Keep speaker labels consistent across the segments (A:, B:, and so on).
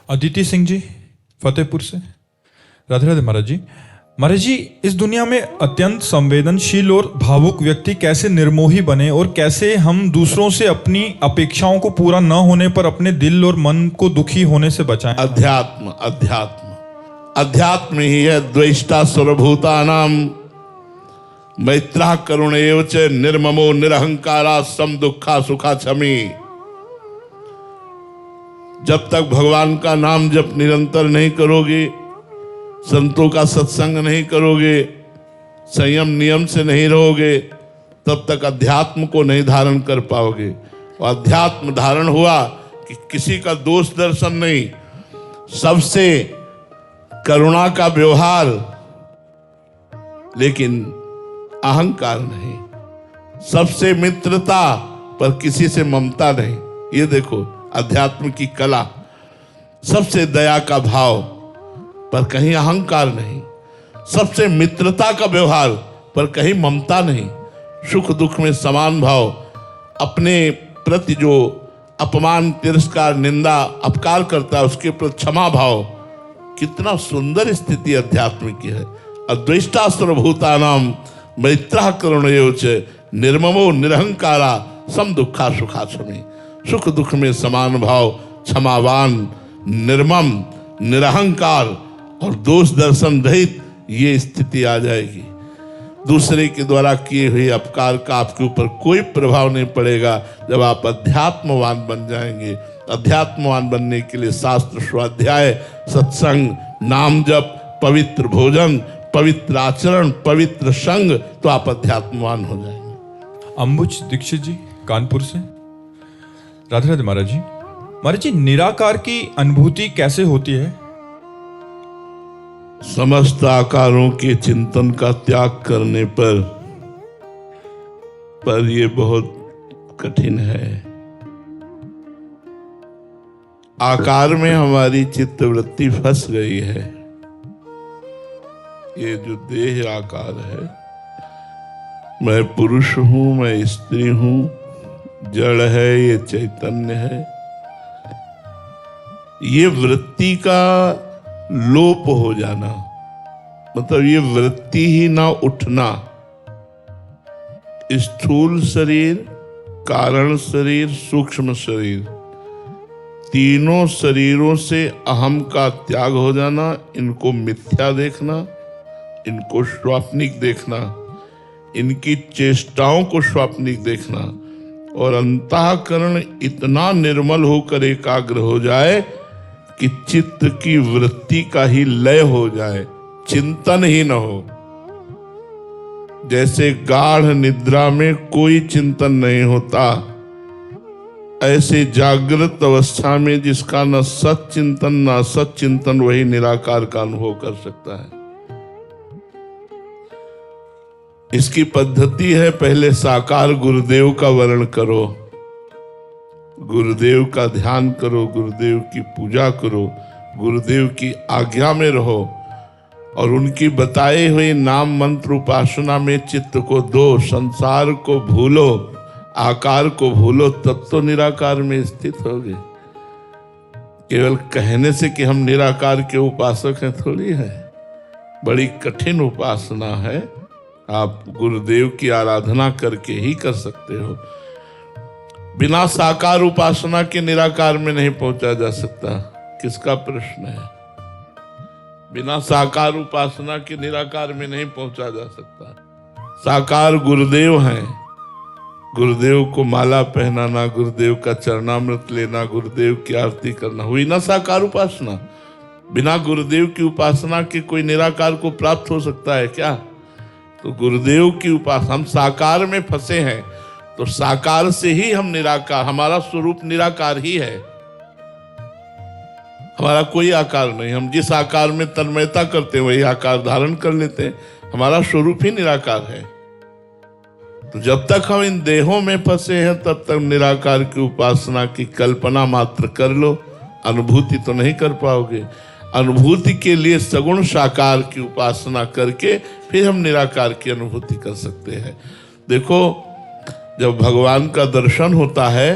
A: अदिति सिंह जी फतेहपुर से। राधे राधे महाराज जी। महाराज जी, इस दुनिया में अत्यंत संवेदनशील और भावुक व्यक्ति कैसे निर्मोही बने और कैसे हम दूसरों से अपनी अपेक्षाओं को पूरा न होने पर अपने दिल और मन को दुखी होने से बचाएं?
B: अध्यात्म अध्यात्म अध्यात्म ही है द्वेष्टा सर्वभूतानां मैत्रः करुण एव च निर्ममो निरहंकारा सम दुखा सुखा क्षमी। जब तक भगवान का नाम जप निरंतर नहीं करोगे, संतों का सत्संग नहीं करोगे, संयम नियम से नहीं रहोगे, तब तक अध्यात्म को नहीं धारण कर पाओगे। और अध्यात्म धारण हुआ कि किसी का दोष दर्शन नहीं, सबसे करुणा का व्यवहार, लेकिन अहंकार नहीं, सबसे मित्रता पर किसी से ममता नहीं। ये देखो अध्यात्म की कला। सबसे दया का भाव पर कहीं अहंकार नहीं, सबसे मित्रता का व्यवहार पर कहीं ममता नहीं, सुख दुख में समान भाव, अपने प्रति जो अपमान तिरस्कार निंदा अपकार करता है उसके प्रति क्षमा भाव। कितना सुंदर स्थिति अध्यात्म की है। अद्वेष्टा सर्वभूतानां मैत्रः करुण एव च निर्ममो निरहंकारा सम दुखा सुखा क्षमी। सुख दुख में समान भाव, क्षमावान, निर्मम, निरहंकार और दोष दर्शन रहित, ये स्थिति आ जाएगी। दूसरे के द्वारा किए हुए अपकार का आपके ऊपर कोई प्रभाव नहीं पड़ेगा जब आप अध्यात्मवान बन जाएंगे। अध्यात्मवान बनने के लिए शास्त्र स्वाध्याय, सत्संग, नाम जप, पवित्र भोजन, पवित्र आचरण, पवित्र संग, तो आप अध्यात्मवान हो जाएंगे।
A: अंबुज दीक्षित जी कानपुर से। राधे राधे महाराज जी। महाराज जी, निराकार की अनुभूति कैसे होती है?
B: समस्त आकारों के चिंतन का त्याग करने पर यह बहुत कठिन है। आकार में हमारी चित्तवृत्ति फंस गई है। ये जो देह आकार है, मैं पुरुष हूं, मैं स्त्री हूं, जड़ है, ये चैतन्य है, ये वृत्ति का लोप हो जाना, मतलब ये वृत्ति ही ना उठना। स्थूल शरीर, कारण शरीर, सूक्ष्म शरीर, तीनों शरीरों से अहम का त्याग हो जाना, इनको मिथ्या देखना, इनको स्वाप्निक देखना, इनकी चेष्टाओं को स्वाप्निक देखना, और अंतःकरण इतना निर्मल होकर एकाग्र हो जाए कि चित्त की वृत्ति का ही लय हो जाए, चिंतन ही न हो। जैसे गाढ़ निद्रा में कोई चिंतन नहीं होता, ऐसे जागृत अवस्था में जिसका न सत चिंतन न असत चिंतन, वही निराकार का अनुभव कर सकता है। इसकी पद्धति है, पहले साकार गुरुदेव का वर्ण करो, गुरुदेव का ध्यान करो, गुरुदेव की पूजा करो, गुरुदेव की आज्ञा में रहो और उनकी बताए हुए नाम मंत्र उपासना में चित्त को दो, संसार को भूलो, आकार को भूलो, तब तो निराकार में स्थित होगे। केवल कहने से कि हम निराकार के उपासक हैं थोड़ी है, बड़ी कठिन उपासना है। आप गुरुदेव की आराधना करके ही कर सकते हो। बिना साकार उपासना के निराकार में नहीं पहुंचा जा सकता। किसका प्रश्न है? बिना साकार उपासना के निराकार में नहीं पहुंचा जा सकता। साकार गुरुदेव हैं, गुरुदेव को माला पहनाना, गुरुदेव का चरणामृत लेना, गुरुदेव की आरती करना, हुई ना साकार उपासना। बिना गुरुदेव की उपासना के कोई निराकार को प्राप्त हो सकता है क्या? तो गुरुदेव की उपासना, हम साकार में फंसे हैं तो साकार से ही हम निराकार, हमारा स्वरूप निराकार ही है, हमारा कोई आकार नहीं। हम जिस आकार में तन्मयता करते हैं वही आकार धारण कर लेते हैं, हमारा स्वरूप ही निराकार है। तो जब तक हम इन देहों में फंसे हैं तब तक निराकार की उपासना की कल्पना मात्र कर लो, अनुभूति तो नहीं कर पाओगे। अनुभूति के लिए सगुण साकार की उपासना करके फिर हम निराकार की अनुभूति कर सकते हैं। देखो, जब भगवान का दर्शन होता है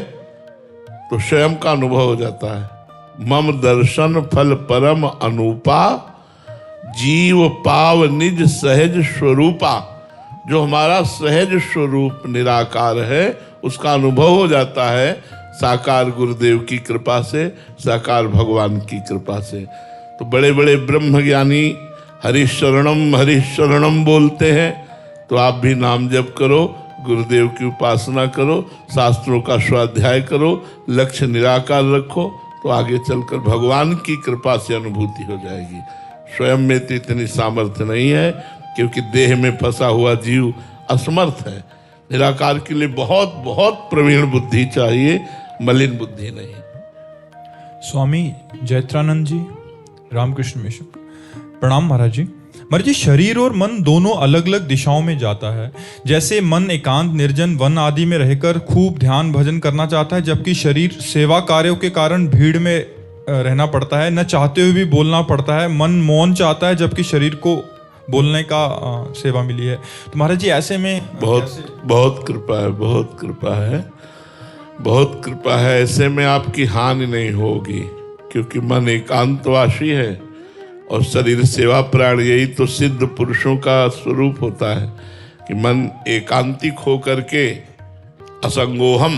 B: तो स्वयं का अनुभव हो जाता है। मम दर्शन फल परम अनूपा, जीव पाव निज सहज स्वरूपा। जो हमारा सहज स्वरूप निराकार है उसका अनुभव हो जाता है साकार गुरुदेव की कृपा से, साकार भगवान की कृपा से। तो बड़े बड़े ब्रह्मज्ञानी हरिशरणम बोलते हैं। तो आप भी नाम जप करो, गुरुदेव की उपासना करो, शास्त्रों का स्वाध्याय करो, लक्ष्य निराकार रखो, तो आगे चलकर भगवान की कृपा से अनुभूति हो जाएगी। स्वयं में तो इतनी सामर्थ्य नहीं है, क्योंकि देह में फंसा हुआ जीव असमर्थ है। निराकार के लिए बहुत बहुत प्रवीण बुद्धि चाहिए, मलिन बुद्धि नहीं।
A: स्वामी जैत्रानंद जी, रामकृष्ण मिशन। प्रणाम महाराज जी। महाराज जी, शरीर और मन दोनों अलग अलग दिशाओं में जाता है। जैसे मन एकांत निर्जन वन आदि में रहकर खूब ध्यान भजन करना चाहता है, जबकि शरीर सेवा कार्यों के कारण भीड़ में रहना पड़ता है, न चाहते हुए भी बोलना पड़ता है। मन मौन चाहता है, जबकि शरीर को बोलने का सेवा मिली है। तो महाराज जी, ऐसे में
B: बहुत कृपा है, बहुत कृपा है, बहुत कृपा है। ऐसे में आपकी हानि नहीं होगी, क्योंकि मन एकांतवासी है और शरीर सेवा प्राण। यही तो सिद्ध पुरुषों का स्वरूप होता है कि मन एकांतिक होकर के असंगोहम,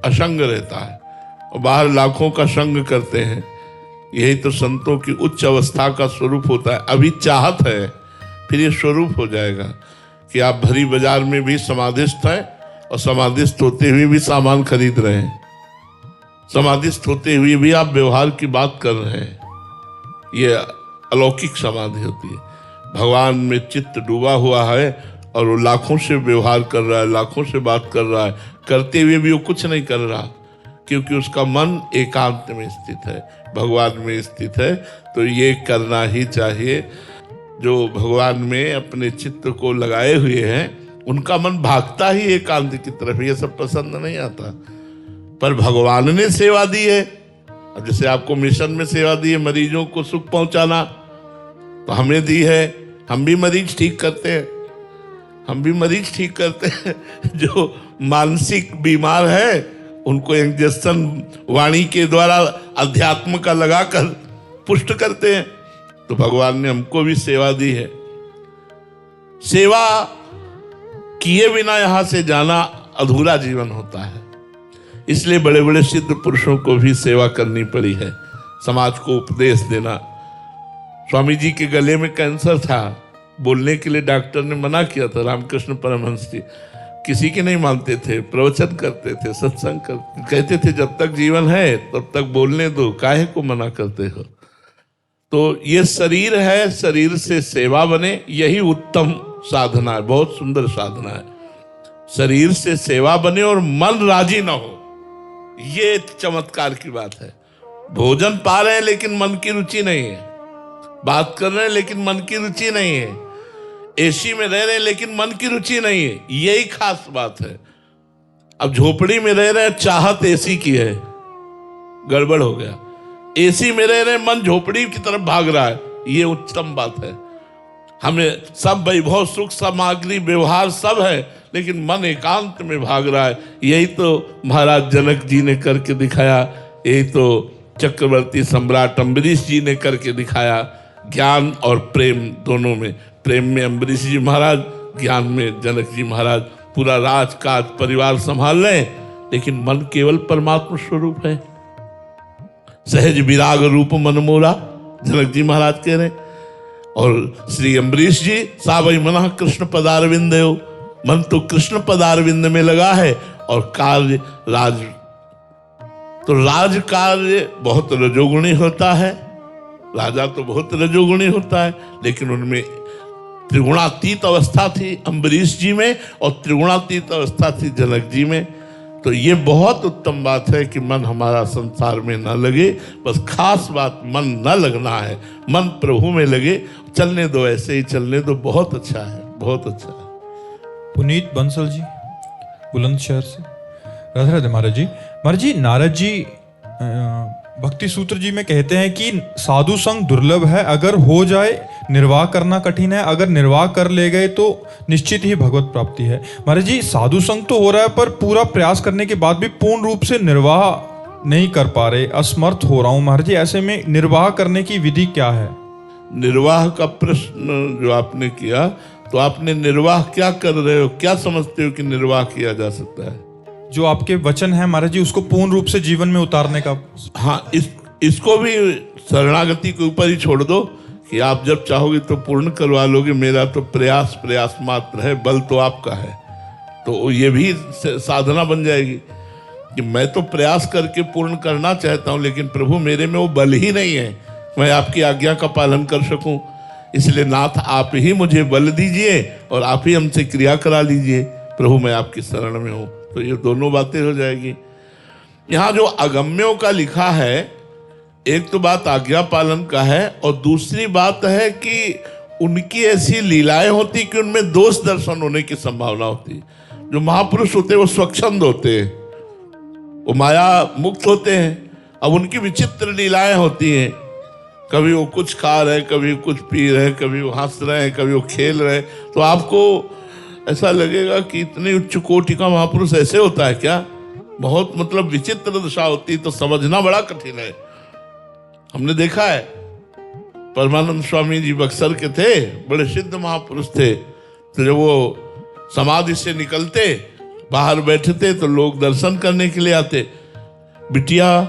B: अशंग रहता है, और बाहर लाखों का संग करते हैं। यही तो संतों की उच्च अवस्था का स्वरूप होता है। अभी चाहत है, फिर ये स्वरूप हो जाएगा कि आप भरी बाजार में भी समाधिस्थ हैं और समाधिस्थ होते हुए भी सामान खरीद रहे हैं, समाधिस्थ होते हुए भी आप व्यवहार की बात कर रहे हैं। ये अलौकिक समाधि होती है। भगवान में चित्त डूबा हुआ है और वो लाखों से व्यवहार कर रहा है, लाखों से बात कर रहा है, करते हुए भी वो कुछ नहीं कर रहा, क्योंकि उसका मन एकांत में स्थित है, भगवान में स्थित है। तो ये करना ही चाहिए। जो भगवान में अपने चित्त को लगाए हुए हैं, उनका मन भागता ही एकांत की तरफ। ये सब पसंद नहीं आता, पर भगवान ने सेवा दी है। अब जैसे आपको मिशन में सेवा दी है, मरीजों को सुख पहुंचाना, तो हमें दी है। हम भी मरीज ठीक करते हैं, हम भी मरीज ठीक करते हैं। जो मानसिक बीमार है उनको इंजेक्शन वाणी के द्वारा अध्यात्म का लगाकर पुष्ट करते हैं। तो भगवान ने हमको भी सेवा दी है। सेवा किए बिना यहां से जाना अधूरा जीवन होता है। इसलिए बड़े बड़े सिद्ध पुरुषों को भी सेवा करनी पड़ी है, समाज को उपदेश देना। स्वामी जी के गले में कैंसर था, बोलने के लिए डॉक्टर ने मना किया था। रामकृष्ण परमहंस जी किसी के नहीं मानते थे, प्रवचन करते थे, सत्संग करते, कहते थे जब तक जीवन है तब तक बोलने दो, काहे को मना करते हो। तो ये शरीर है, शरीर से सेवा बने, यही उत्तम साधना है, बहुत सुंदर साधना है। शरीर से सेवा बने और मन राजी ना हो, ये चमत्कार की बात है। भोजन पा रहे हैं लेकिन मन की रुचि नहीं है, बात कर रहे हैं लेकिन मन की रुचि नहीं है, एसी में रह रहे हैं लेकिन मन की रुचि नहीं है, यही खास बात है। अब झोपड़ी में रह रहे हैं, चाहत एसी की है, गड़बड़ हो गया। एसी में रह रहे हैं, मन झोपड़ी की तरफ भाग रहा है, ये उत्तम बात है। हमें सब वैभव सुख सामग्री व्यवहार सब है, लेकिन मन एकांत में भाग रहा है। यही तो महाराज जनक जी ने करके दिखाया, यही तो चक्रवर्ती सम्राट अम्बरीश जी ने करके दिखाया। ज्ञान और प्रेम दोनों में, प्रेम में अम्बरीश जी महाराज, ज्ञान में जनक जी महाराज। पूरा राजकाज परिवार संभाल रहे, लेकिन मन केवल परमात्मा स्वरूप है। सहज विराग रूप मन मोरा, जनक जी महाराज कह रहे। और श्री अम्बरीश जी सावई मना कृष्ण पदारविंद, मन तो कृष्ण पदारविंद में लगा है, और कार्य राज, तो राज कार्य बहुत रजोगुणी होता है। राजा तो बहुत रजोगुणी होता है, लेकिन उनमें त्रिगुणातीत अवस्था थी अम्बरीश जी में, और त्रिगुणातीत अवस्था थी जनक जी में। तो ये बहुत उत्तम बात है कि मन हमारा संसार में न लगे। बस खास बात मन न लगना है, मन प्रभु में लगे। चलने दो, ऐसे ही चलने दो, बहुत अच्छा है, बहुत अच्छा है।
A: पुनीत बंसल जी, बुलंदशहर से। राधे राधे महाराज जी। महाराज जी, नारद जी भक्ति सूत्र जी में कहते हैं कि साधु संग दुर्लभ है, अगर हो जाए निर्वाह करना कठिन है, अगर निर्वाह कर ले गए तो निश्चित ही भगवत प्राप्ति है। महाराज जी, साधु संग तो हो रहा है, पर पूरा प्रयास करने के बाद भी पूर्ण रूप से निर्वाह नहीं कर पा रहे, असमर्थ हो रहा हूँ महाराज जी, ऐसे में निर्वाह करने की विधि क्या है?
B: निर्वाह का प्रश्न जो आपने किया, तो आपने निर्वाह क्या कर रहे हो, क्या समझते हो कि निर्वाह किया जा सकता है?
A: जो आपके वचन है महाराज जी, उसको पूर्ण रूप से जीवन में उतारने का।
B: हाँ, इसको भी शरणागति के ऊपर ही छोड़ दो कि आप जब चाहोगे तो पूर्ण करवा लोगे, मेरा तो प्रयास मात्र है, बल तो आपका है। तो ये भी साधना बन जाएगी कि मैं तो प्रयास करके पूर्ण करना चाहता हूँ, लेकिन प्रभु मेरे में वो बल ही नहीं है मैं आपकी आज्ञा का पालन कर सकूं। इसलिए नाथ आप ही मुझे बल दीजिए और आप ही हमसे क्रिया करा लीजिए, प्रभु मैं आपकी शरण में हूँ। तो ये दोनों बातें हो जाएगी। यहाँ जो अगम्यों का लिखा है, एक तो बात आज्ञा पालन का है और दूसरी बात है कि उनकी ऐसी लीलाएं होती कि उनमें दोष दर्शन होने की संभावना होती। जो महापुरुष होते हैं वो स्वच्छंद होते हैं, वो माया मुक्त होते हैं। अब उनकी विचित्र लीलाएं होती हैं, कभी वो कुछ खा रहे, कभी कुछ पी रहे, कभी वो हंस रहे हैं, कभी वो खेल रहे, तो आपको ऐसा लगेगा कि इतनी उच्च कोटि का महापुरुष ऐसे होता है क्या? बहुत मतलब विचित्र दशा होती, तो समझना बड़ा कठिन है। हमने देखा है, परमानंद स्वामी जी बक्सर के थे, बड़े सिद्ध महापुरुष थे। तो जब वो समाधि से निकलते, बाहर बैठते, तो लोग दर्शन करने के लिए आते। बिटिया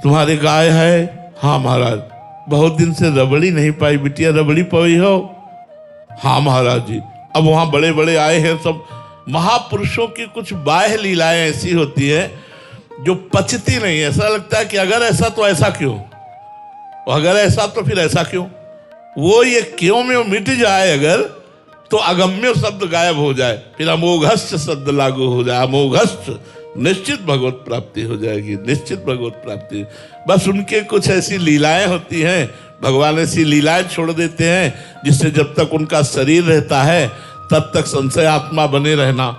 B: तुम्हारे गाय है? हाँ महाराज। बहुत दिन से रबड़ी नहीं पाई, बिटिया रबड़ी पाई हो? हाँ महाराज जी। अब वहां बड़े बड़े आए हैं सब। महापुरुषों की कुछ बाह्य लीलाएं ऐसी होती है जो पचती नहीं। ऐसा लगता है कि अगर ऐसा तो ऐसा क्यों, अगर ऐसा तो फिर ऐसा क्यों। वो ये क्यों में मिट जाए अगर, तो अगम्य शब्द गायब हो जाए, फिर अमोघस्य शब्द लागू हो जाए। अमोघस्य, निश्चित भगवत प्राप्ति हो जाएगी, निश्चित भगवत प्राप्ति। बस उनके कुछ ऐसी लीलाएं होती हैं, भगवान ऐसी लीलाएं छोड़ देते हैं जिससे जब तक उनका शरीर रहता है तब तक संशय आत्मा बने रहना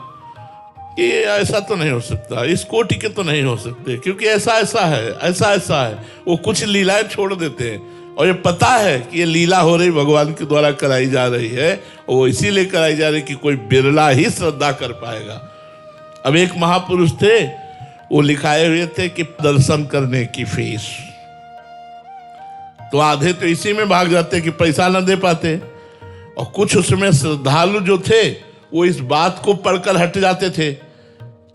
B: कि ऐसा तो नहीं हो सकता, इस कोटि के तो नहीं हो सकते, क्योंकि ऐसा ऐसा है, ऐसा ऐसा है। वो कुछ लीलाएं छोड़ देते हैं और ये पता है कि ये लीला हो रही भगवान के द्वारा कराई जा रही है, और वो इसीलिए कराई जा रही कि कोई बिरला ही श्रद्धा कर पाएगा। अब एक महापुरुष थे, वो लिखाए हुए थे कि दर्शन करने की फीस, तो आधे तो इसी में भाग जाते कि पैसा न दे पाते, और कुछ उसमें श्रद्धालु जो थे वो इस बात को पढ़कर हट जाते थे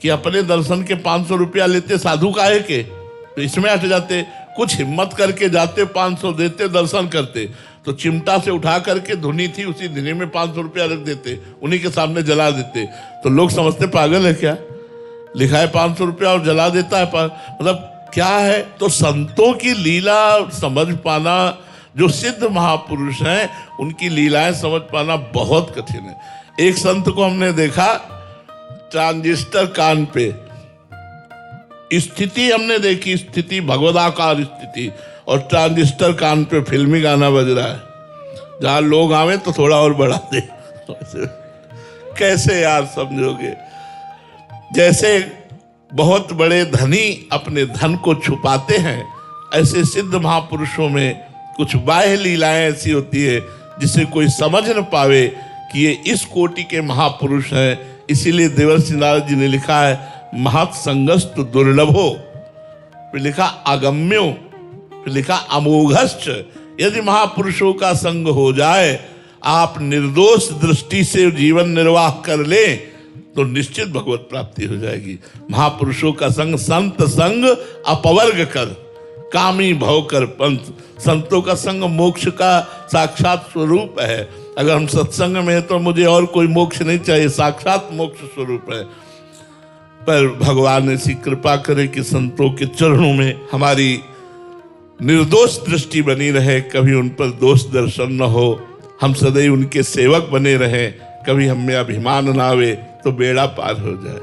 B: कि अपने दर्शन के 500 रुपया लेते साधु काहे के, तो इसमें हट जाते। कुछ हिम्मत करके जाते, 500 देते, दर्शन करते, तो चिमटा से उठा करके धुनी थी उसी धुनी में 500 रुपया रख देते, उन्हीं के सामने जला देते। तो लोग समझते पागल है क्या, लिखा है 500 रुपया और जला देता है, मतलब क्या है। तो संतों की लीला समझ पाना, जो सिद्ध महापुरुष हैं उनकी लीलाएं समझ पाना बहुत कठिन है। एक संत को हमने देखा ट्रांजिस्टर कान पे, स्थिति हमने देखी, स्थिति भगवदाकार स्थिति, और ट्रांजिस्टर कान पे फिल्मी गाना बज रहा है, जहां लोग आवे तो थोड़ा और बढ़ा दे। कैसे यार समझोगे? जैसे बहुत बड़े धनी अपने धन को छुपाते हैं, ऐसे सिद्ध महापुरुषों में कुछ बाह्य लीलाएं ऐसी होती है जिसे कोई समझ न पावे कि ये इस कोटि के महापुरुष हैं। इसीलिए देवर्षि नारद जी ने लिखा है महत् संगस्तु दुर्लभो, फिर लिखा अगम्यो, फिर लिखा अमोघश्च। यदि महापुरुषों का संग हो जाए, आप निर्दोष दृष्टि से जीवन निर्वाह कर ले, तो निश्चित भगवत प्राप्ति हो जाएगी। महापुरुषों का संग, संत संग अपवर्ग कर, कामी भव कर पंथ। संतों का संग मोक्ष का साक्षात स्वरूप है। अगर हम सत्संग में हैं तो मुझे और कोई मोक्ष नहीं चाहिए, साक्षात मोक्ष स्वरूप है। पर भगवान ऐसी कृपा करे कि संतों के चरणों में हमारी निर्दोष दृष्टि बनी रहे, कभी उन पर दोष दर्शन न हो, हम सदैव उनके सेवक बने रहें, कभी हम में अभिमान न आवे, तो बेड़ा पार हो जाए।